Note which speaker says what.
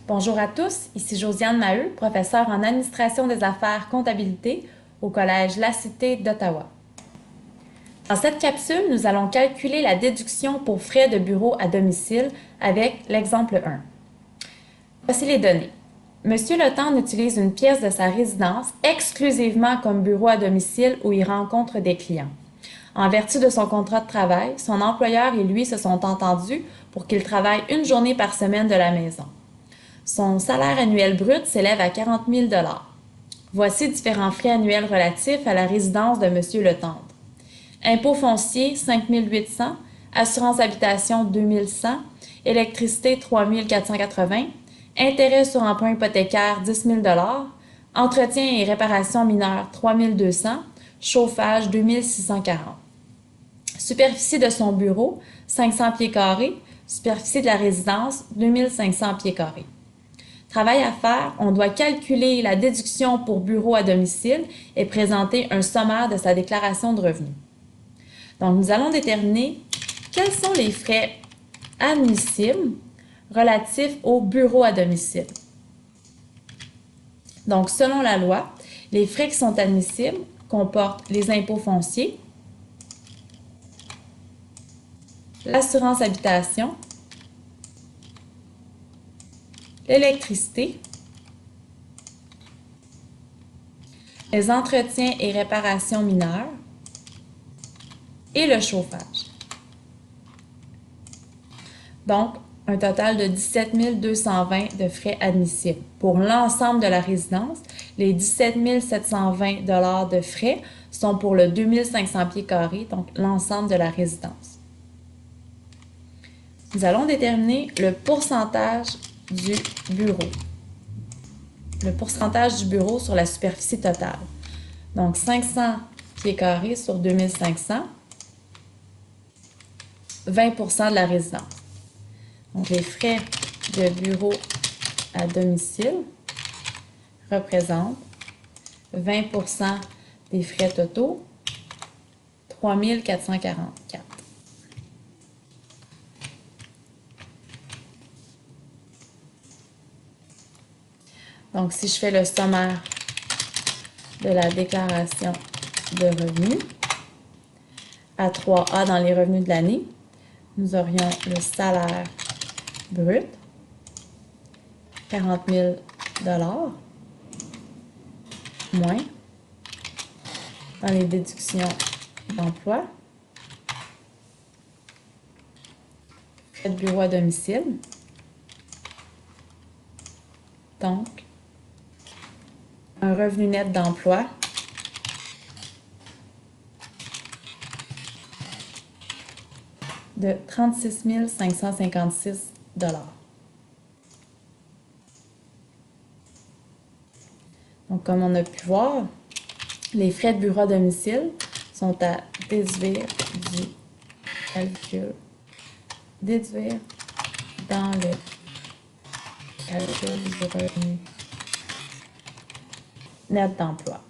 Speaker 1: Bonjour à tous, ici Josiane Maheu, professeure en administration des affaires comptabilité au Collège La Cité d'Ottawa. Dans cette capsule, nous allons calculer la déduction pour frais de bureau à domicile avec l'exemple 1. Voici les données. Monsieur Letendre utilise une pièce de sa résidence exclusivement comme bureau à domicile où il rencontre des clients. En vertu de son contrat de travail, son employeur et lui se sont entendus pour qu'il travaille une journée par semaine de la maison. Son salaire annuel brut s'élève à 40 000 $. Voici différents frais annuels relatifs à la résidence de M. Letendre. Impôts fonciers, 5 800 $, assurance habitation, 2 100 $, électricité, 3 480 $, intérêt sur emprunt hypothécaire, 10 000 $, entretien et réparation mineure, 3 200 $, chauffage, 2 640 $. Superficie de son bureau, 500 pieds carrés, superficie de la résidence, 2 500 pieds carrés. Travail à faire, on doit calculer la déduction pour bureau à domicile et présenter un sommaire de sa déclaration de revenus. Donc, nous allons déterminer quels sont les frais admissibles relatifs au bureau à domicile. Donc, selon la loi, les frais qui sont admissibles comportent les impôts fonciers, l'assurance habitation, l'électricité, les entretiens et réparations mineures et le chauffage. Donc, un total de 17 220 $ de frais admissibles. Pour l'ensemble de la résidence, les 17 720 $ de frais sont pour le 2 500 pieds carrés, donc l'ensemble de la résidence. Nous allons déterminer le pourcentage du bureau. Le pourcentage du bureau sur la superficie totale. Donc, 500 pieds carrés sur 2500, 20 % de la résidence. Donc, les frais de bureau à domicile représentent 20 % des frais totaux, 3 444. Donc, si je fais le sommaire de la déclaration de revenus, à 3A dans les revenus de l'année, nous aurions le salaire brut, 40 000 $, moins, dans les déductions d'emploi, frais de bureau à domicile, donc un revenu net d'emploi de 36 556 $. Donc, comme on a pu voir, les frais de bureau à domicile sont à déduire du calcul, déduire dans le calcul du revenu net d'emploi.